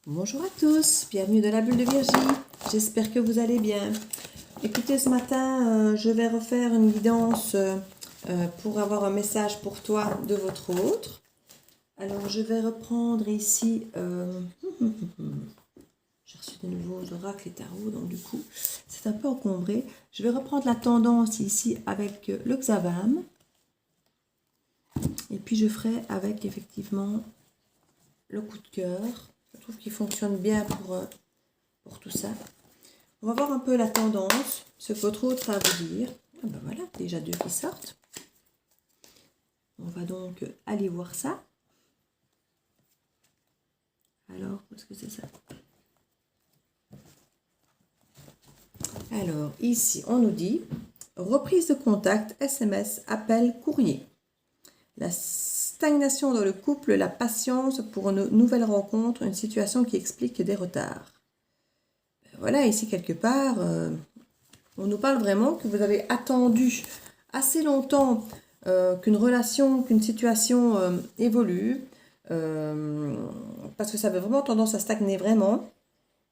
Bonjour à tous, bienvenue dans la bulle de Virginie. J'espère que vous allez bien. Écoutez, ce matin, je vais refaire une guidance pour avoir un message pour toi de votre autre. Alors, je vais reprendre ici... J'ai reçu de nouveaux oracles et tarots, donc du coup, c'est un peu encombré. Je vais reprendre la tendance ici avec le Xavam. Et puis, je ferai avec, effectivement, le coup de cœur. Je trouve qu'il fonctionne bien pour tout ça. On va voir un peu la tendance, ce que votre autre a à vous dire. Ah ben voilà, déjà deux qui sortent. On va donc aller voir ça. Alors, qu'est-ce que c'est ça? Alors, ici, on nous dit reprise de contact, SMS, appel, courrier. La stagnation dans le couple, la patience pour une nouvelle rencontre, une situation qui explique des retards. Voilà, ici quelque part, on nous parle vraiment que vous avez attendu assez longtemps qu'une relation, qu'une situation évolue, parce que ça avait vraiment tendance à stagner vraiment.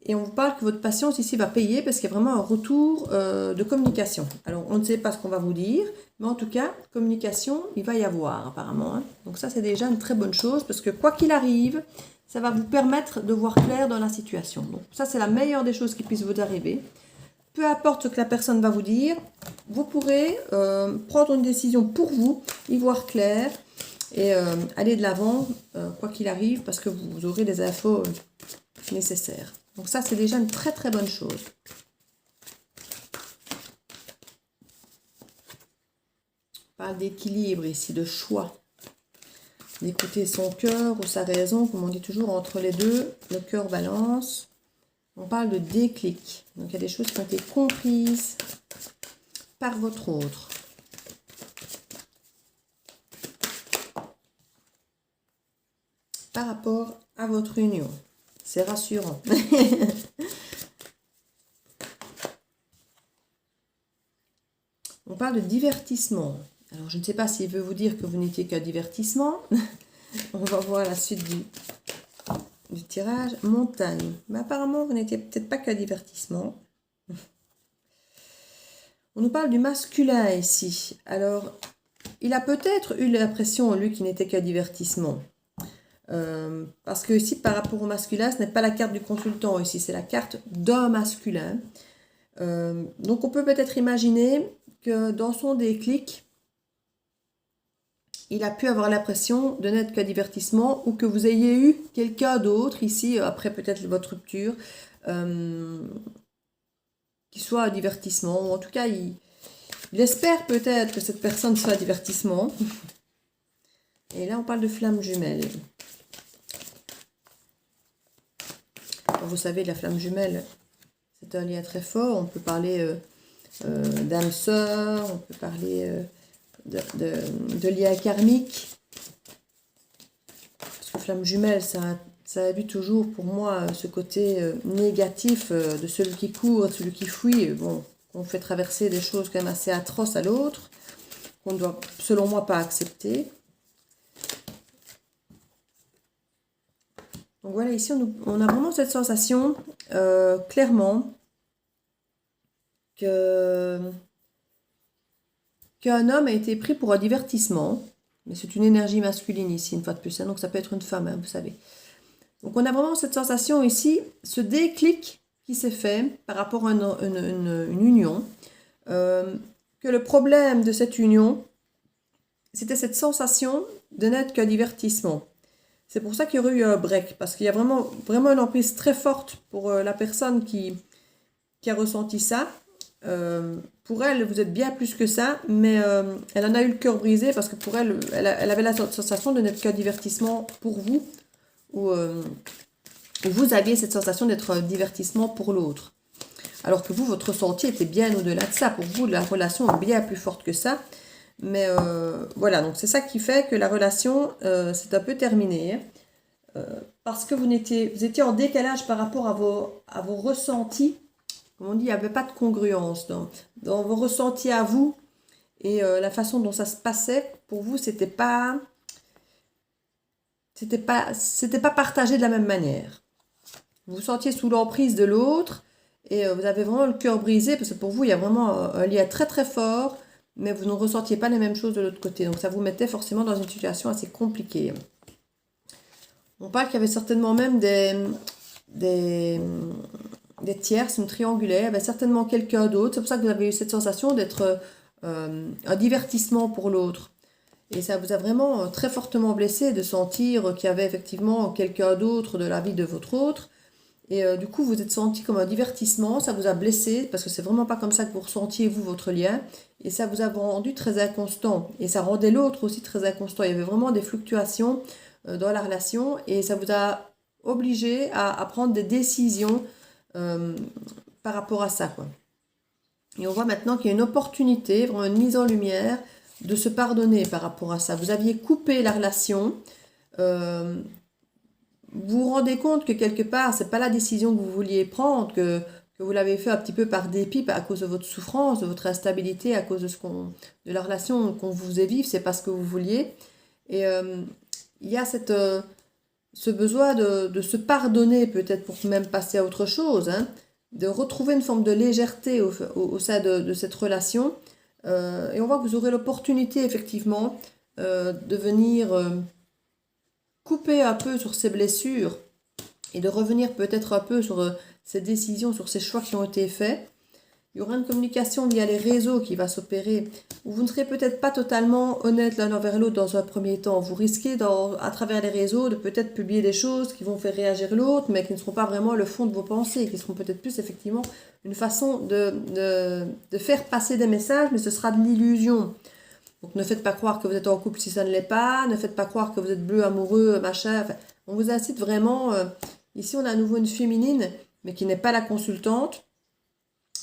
Et on vous parle que votre patience ici va payer parce qu'il y a vraiment un retour de communication. Alors, on ne sait pas ce qu'on va vous dire, mais en tout cas, communication, il va y avoir apparemment. Hein. Donc ça, c'est déjà une très bonne chose parce que quoi qu'il arrive, ça va vous permettre de voir clair dans la situation. Donc ça, c'est la meilleure des choses qui puisse vous arriver. Peu importe ce que la personne va vous dire, vous pourrez prendre une décision pour vous, y voir clair et aller de l'avant, quoi qu'il arrive, parce que vous aurez des infos nécessaires. Donc ça, c'est déjà une très très bonne chose. On parle d'équilibre ici, de choix. D'écouter son cœur ou sa raison, comme on dit toujours, entre les deux, le cœur balance. On parle de déclic. Donc il y a des choses qui ont été comprises par votre autre. Par rapport à votre union. C'est rassurant. On parle de divertissement. Alors, je ne sais pas s'il veut vous dire que vous n'étiez qu'un divertissement. On va voir la suite du tirage. Montagne. Mais apparemment, vous n'étiez peut-être pas qu'un divertissement. On nous parle du masculin ici. Alors, il a peut-être eu l'impression, lui, qu'il n'était qu'un divertissement. Parce que ici, par rapport au masculin, ce n'est pas la carte du consultant ici, c'est la carte d'un masculin. Donc, on peut peut-être imaginer que dans son déclic, il a pu avoir l'impression de n'être qu'un divertissement ou que vous ayez eu quelqu'un d'autre ici, après peut-être votre rupture, qui soit un divertissement. Ou en tout cas, il espère peut-être que cette personne soit un divertissement. Et là, on parle de flamme jumelle. Alors, vous savez, la flamme jumelle, c'est un lien très fort. On peut parler d'âme sœur, on peut parler de lien karmique. Parce que flamme jumelle, ça a vu toujours pour moi ce côté négatif de celui qui court, de celui qui fuit. Bon, on fait traverser des choses quand même assez atroces à l'autre, qu'on ne doit, selon moi, pas accepter. Donc voilà, ici, on a vraiment cette sensation, clairement, qu'un homme a été pris pour un divertissement. Mais c'est une énergie masculine ici, une fois de plus. Hein, donc ça peut être une femme, hein, vous savez. Donc on a vraiment cette sensation ici, ce déclic qui s'est fait par rapport à une union. Que le problème de cette union, c'était cette sensation de n'être qu'un divertissement. C'est pour ça qu'il y aurait eu un break, parce qu'il y a vraiment une emprise très forte pour la personne qui a ressenti ça. Pour elle, vous êtes bien plus que ça, mais elle en a eu le cœur brisé, parce que pour elle, elle avait la sensation de n'être qu'un divertissement pour vous, ou vous aviez cette sensation d'être un divertissement pour l'autre. Alors que vous, votre ressenti était bien au-delà de ça. Pour vous, la relation est bien plus forte que ça. Mais voilà, donc c'est ça qui fait que la relation s'est un peu terminée. Parce que vous étiez en décalage par rapport à vos ressentis. Comme on dit, il n'y avait pas de congruence dans vos ressentis à vous. Et la façon dont ça se passait, pour vous, c'était pas partagé de la même manière. vous vous sentiez sous l'emprise de l'autre et vous avez vraiment le cœur brisé parce que pour vous, il y a vraiment un lien très très fort, mais vous ne ressentiez pas les mêmes choses de l'autre côté. Donc ça vous mettait forcément dans une situation assez compliquée. On parle qu'il y avait certainement même des tierces, une triangulaire, il y avait certainement quelqu'un d'autre. C'est pour ça que vous avez eu cette sensation d'être un divertissement pour l'autre. Et ça vous a vraiment très fortement blessé de sentir qu'il y avait effectivement quelqu'un d'autre de la vie de votre autre. Et du coup, vous êtes senti comme un divertissement, ça vous a blessé, parce que c'est vraiment pas comme ça que vous ressentiez, vous, votre lien. Et ça vous a rendu très inconstant. Et ça rendait l'autre aussi très inconstant. Il y avait vraiment des fluctuations dans la relation. Et ça vous a obligé à prendre des décisions par rapport à ça, quoi. Et on voit maintenant qu'il y a une opportunité, vraiment une mise en lumière, de se pardonner par rapport à ça. Vous aviez coupé la relation. Vous vous rendez compte que quelque part, c'est pas la décision que vous vouliez prendre, que vous l'avez fait un petit peu par dépit, à cause de votre souffrance, de votre instabilité, à cause de la relation qu'on vous faisait vivre, c'est pas ce que vous vouliez. Et il y a ce besoin de se pardonner, peut-être pour même passer à autre chose, hein, de retrouver une forme de légèreté au sein de cette relation. Et on voit que vous aurez l'opportunité, effectivement, de venir couper un peu sur ces blessures et de revenir peut-être un peu sur ces décisions, sur ces choix qui ont été faits. Il y aura une communication via les réseaux qui va s'opérer, où vous ne serez peut-être pas totalement honnête l'un envers l'autre dans un premier temps. Vous risquez, à travers les réseaux, de peut-être publier des choses qui vont faire réagir l'autre, mais qui ne seront pas vraiment le fond de vos pensées, qui seront peut-être plus effectivement une façon de faire passer des messages, mais ce sera de l'illusion. Donc ne faites pas croire que vous êtes en couple si ça ne l'est pas, ne faites pas croire que vous êtes bleu, amoureux, machin. Enfin, on vous incite vraiment... ici, on a à nouveau une féminine, mais qui n'est pas la consultante.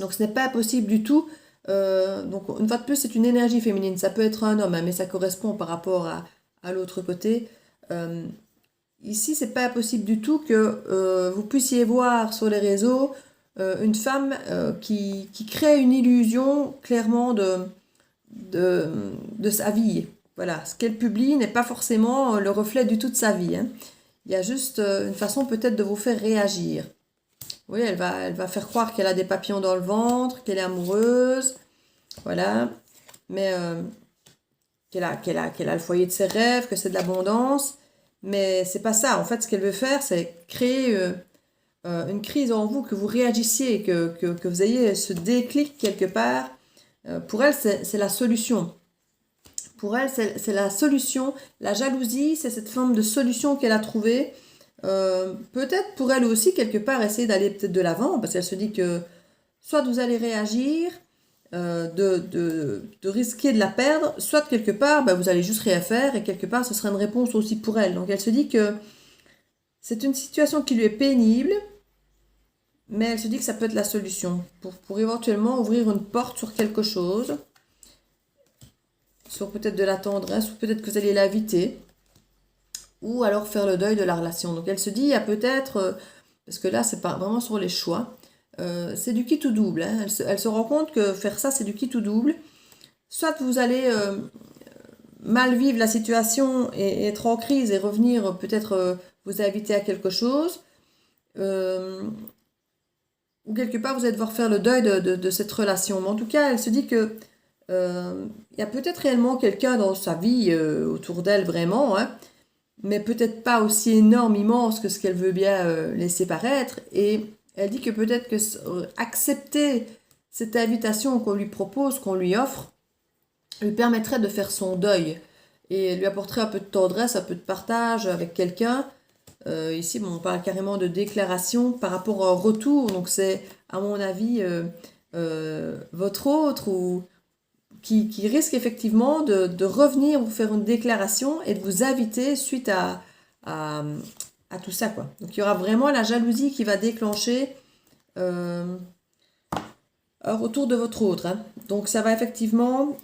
Donc ce n'est pas possible du tout. Donc une fois de plus, c'est une énergie féminine. Ça peut être un homme, hein, mais ça correspond par rapport à l'autre côté. Ici, c'est pas possible du tout que vous puissiez voir sur les réseaux une femme qui crée une illusion clairement de sa vie. Voilà, ce qu'elle publie n'est pas forcément le reflet du tout de sa vie, hein. Il y a juste une façon peut-être de vous faire réagir. Oui, elle va faire croire qu'elle a des papillons dans le ventre, qu'elle est amoureuse, voilà, mais qu'elle a le foyer de ses rêves, que c'est de l'abondance, mais c'est pas ça. En fait, ce qu'elle veut faire, c'est créer une crise en vous, que vous réagissiez, que vous ayez ce déclic quelque part. Pour elle, c'est la solution. Pour elle, c'est la solution. La jalousie, c'est cette forme de solution qu'elle a trouvée. Peut-être pour elle aussi, quelque part, essayer d'aller peut-être de l'avant, parce qu'elle se dit que soit vous allez réagir, de risquer de la perdre, soit quelque part, vous allez juste rien faire, et quelque part, ce sera une réponse aussi pour elle. Donc elle se dit que c'est une situation qui lui est pénible, mais elle se dit que ça peut être la solution pour éventuellement ouvrir une porte sur quelque chose, sur peut-être de la tendresse, ou peut-être que vous allez l'inviter, ou alors faire le deuil de la relation. Donc elle se dit, il y a peut-être, parce que là c'est pas vraiment sur les choix, c'est du quitte ou double, hein. Elle se rend compte que faire ça c'est du quitte ou double. Soit vous allez mal vivre la situation et être en crise et revenir peut-être vous inviter à quelque chose, ou quelque part vous allez devoir faire le deuil de cette relation. Mais en tout cas, elle se dit que il y a peut-être réellement quelqu'un dans sa vie autour d'elle vraiment, hein, mais peut-être pas aussi énorme, immense que ce qu'elle veut bien laisser paraître. Et elle dit que peut-être que accepter cette invitation qu'on lui propose, qu'on lui offre, lui permettrait de faire son deuil et lui apporterait un peu de tendresse, un peu de partage avec quelqu'un. Ici, on parle carrément de déclaration par rapport au retour. Donc c'est, à mon avis, votre autre ou qui risque effectivement de revenir vous faire une déclaration et de vous inviter suite à tout ça, quoi. Donc il y aura vraiment la jalousie qui va déclencher un retour de votre autre, hein. Donc ça va effectivement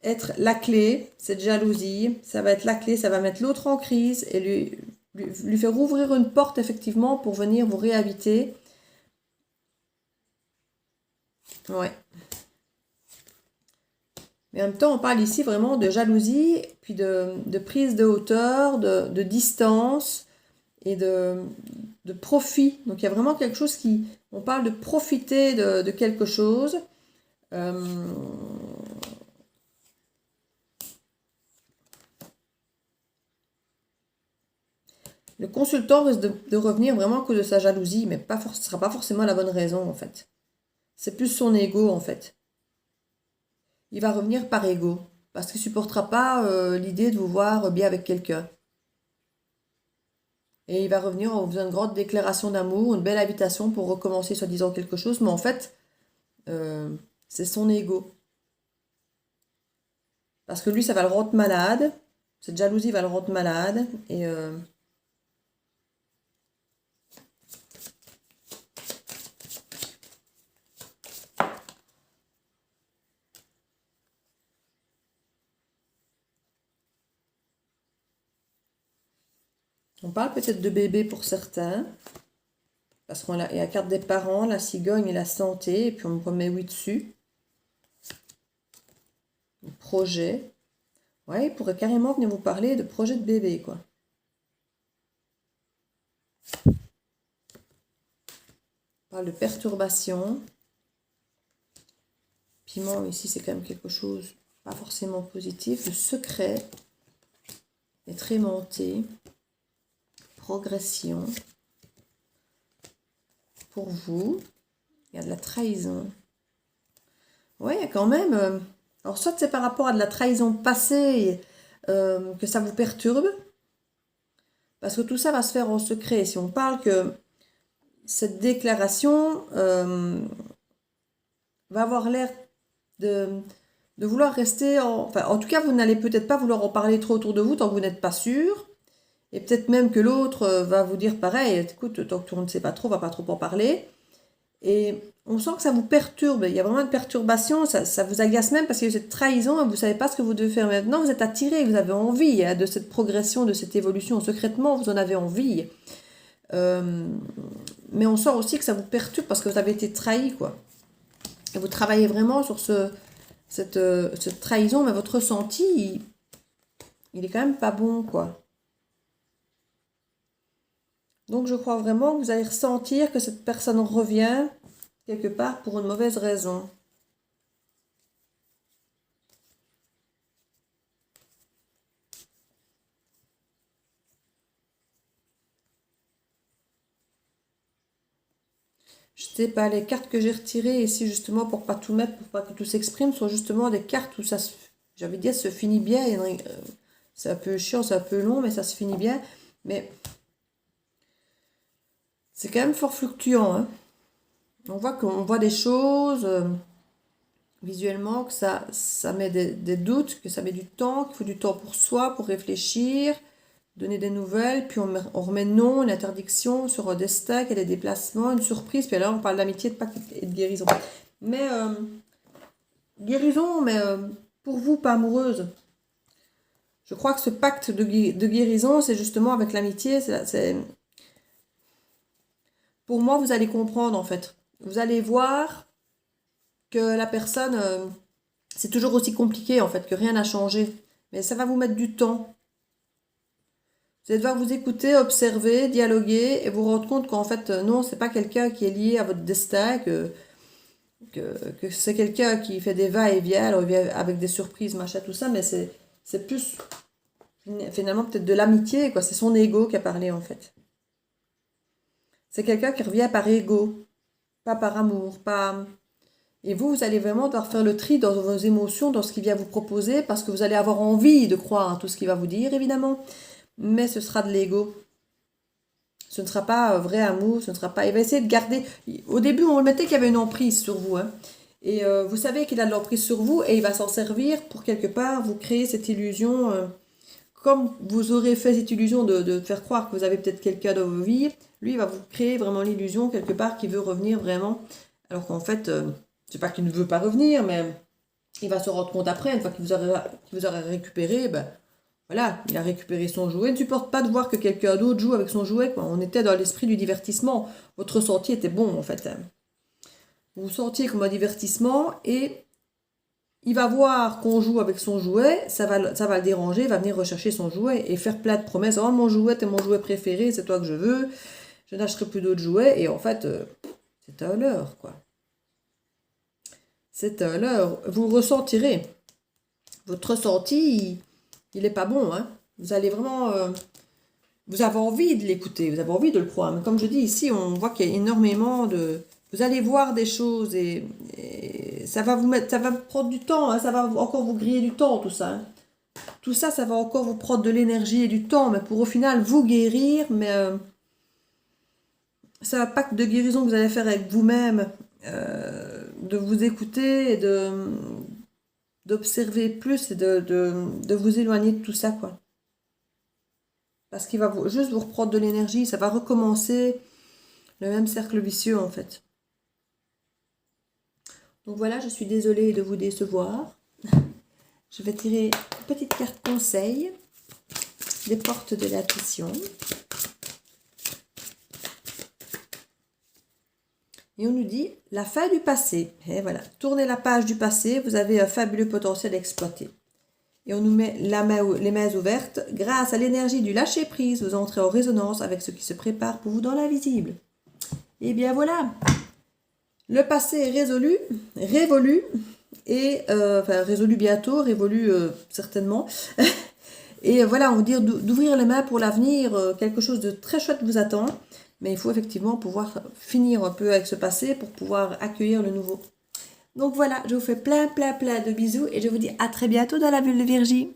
être la clé, cette jalousie, ça va être la clé, ça va mettre l'autre en crise et lui faire ouvrir une porte effectivement pour venir vous réinviter. Ouais. Mais en même temps, on parle ici vraiment de jalousie, puis de prise de hauteur, de distance, et de profit. Donc il y a vraiment quelque chose qui... On parle de profiter de quelque chose. Le consultant risque de revenir vraiment à cause de sa jalousie, mais ce ne sera pas forcément la bonne raison en fait. C'est plus son ego en fait. Il va revenir par ego, parce qu'il ne supportera pas l'idée de vous voir bien avec quelqu'un. Et il va revenir en faisant une grande déclaration d'amour, une belle invitation pour recommencer soi-disant quelque chose, mais en fait, c'est son ego. Parce que lui, ça va le rendre malade, cette jalousie va le rendre malade, et... on parle peut-être de bébé pour certains, parce qu'il y a la carte des parents, la cigogne et la santé, et puis on me remet oui dessus. Projet. Ouais, il pourrait carrément venir vous parler de projet de bébé, quoi. On parle de perturbation. Piment, ici, c'est quand même quelque chose pas forcément positif. Le secret, être aimanté. Progression. Pour vous, il y a de la trahison. Ouais, il y a quand même... alors, soit c'est par rapport à de la trahison passée que ça vous perturbe, parce que tout ça va se faire en secret. Si on parle que cette déclaration va avoir l'air de vouloir rester... Enfin, en tout cas, vous n'allez peut-être pas vouloir en parler trop autour de vous tant que vous n'êtes pas sûr. Et peut-être même que l'autre va vous dire pareil, écoute, tant que tu ne sais pas trop, va pas trop en parler. Et on sent que ça vous perturbe, il y a vraiment une perturbation, ça vous agace même parce qu'il y a cette trahison, vous ne savez pas ce que vous devez faire maintenant, vous êtes attiré, vous avez envie de cette progression, de cette évolution, secrètement vous en avez envie. Mais on sent aussi que ça vous perturbe parce que vous avez été trahi, quoi. Et vous travaillez vraiment sur cette trahison, mais votre ressenti, il est quand même pas bon, quoi. Donc je crois vraiment que vous allez ressentir que cette personne revient quelque part pour une mauvaise raison. Je sais pas, les cartes que j'ai retirées ici justement pour pas tout mettre, pour pas que tout s'exprime, sont justement des cartes où ça se, j'avais dit, se finit bien. C'est un peu chiant, c'est un peu long, mais ça se finit bien. Mais c'est quand même fort fluctuant, hein. On voit des choses visuellement, que ça met des doutes, que ça met du temps, qu'il faut du temps pour soi, pour réfléchir, donner des nouvelles, puis on remet non, une interdiction sur des stacks et des déplacements, une surprise, puis là on parle d'amitié de pacte et de guérison. Mais guérison, mais pour vous, pas amoureuse. Je crois que ce pacte de guérison, c'est justement avec l'amitié, pour moi, vous allez comprendre en fait. Vous allez voir que la personne, c'est toujours aussi compliqué en fait, que rien n'a changé. Mais ça va vous mettre du temps. Vous allez devoir vous écouter, observer, dialoguer et vous rendre compte qu'en fait, non, c'est pas quelqu'un qui est lié à votre destin, que c'est quelqu'un qui fait des va-et-vient, alors avec des surprises, machin, tout ça, mais c'est plus finalement peut-être de l'amitié, quoi. C'est son ego qui a parlé en fait. C'est quelqu'un qui revient par ego, pas par amour, pas... Et vous allez vraiment devoir faire le tri dans vos émotions, dans ce qu'il vient vous proposer, parce que vous allez avoir envie de croire à tout ce qu'il va vous dire, évidemment, mais ce sera de l'ego. Ce ne sera pas vrai amour, ce ne sera pas... Il va essayer de garder... Au début, on remettait qu'il y avait une emprise sur vous, hein. Et vous savez qu'il a de l'emprise sur vous, et il va s'en servir pour quelque part vous créer cette illusion... comme vous aurez fait cette illusion de faire croire que vous avez peut-être quelqu'un dans vos vies, lui, il va vous créer vraiment l'illusion quelque part qu'il veut revenir vraiment, alors qu'en fait, c'est pas qu'il ne veut pas revenir, mais il va se rendre compte après, une fois qu'il vous aura récupéré, ben voilà, il a récupéré son jouet. Il ne supporte pas de voir que quelqu'un d'autre joue avec son jouet, quoi. On était dans l'esprit du divertissement, votre ressenti était bon en fait. Vous vous sentiez comme un divertissement et il va voir qu'on joue avec son jouet, ça va le déranger, il va venir rechercher son jouet et faire plein de promesses. Oh, mon jouet, t'es mon jouet préféré, c'est toi que je veux, je n'achèterai plus d'autres jouets. Et en fait, c'est un leurre, quoi. C'est un leurre. Vous ressentirez. Votre ressenti, il n'est pas bon, hein. Vous allez vraiment... vous avez envie de l'écouter, vous avez envie de le croire. Mais comme je dis ici, on voit qu'il y a énormément de... Vous allez voir des choses et ça va ça va vous prendre du temps, hein, ça va encore vous griller du temps, tout ça. Hein. Tout ça, ça va encore vous prendre de l'énergie et du temps, mais pour au final vous guérir, mais ça va pas que de guérison que vous allez faire avec vous-même, de vous écouter et d'observer plus et de vous éloigner de tout ça, quoi. Parce qu'il va juste vous reprendre de l'énergie, ça va recommencer le même cercle vicieux, en fait. Donc voilà, je suis désolée de vous décevoir. Je vais tirer une petite carte conseil des portes de l'intuition. Et on nous dit la fin du passé. Et voilà, tournez la page du passé, vous avez un fabuleux potentiel à exploiter. Et on nous met les mains ouvertes. Grâce à l'énergie du lâcher-prise, vous entrez en résonance avec ce qui se prépare pour vous dans l'invisible. Et bien voilà, le passé est résolu, révolu, et enfin résolu bientôt, révolu certainement. Et voilà, on veut dire d'ouvrir les mains pour l'avenir, quelque chose de très chouette vous attend. Mais il faut effectivement pouvoir finir un peu avec ce passé pour pouvoir accueillir le nouveau. Donc voilà, je vous fais plein de bisous et je vous dis à très bientôt dans la bulle de Virgie.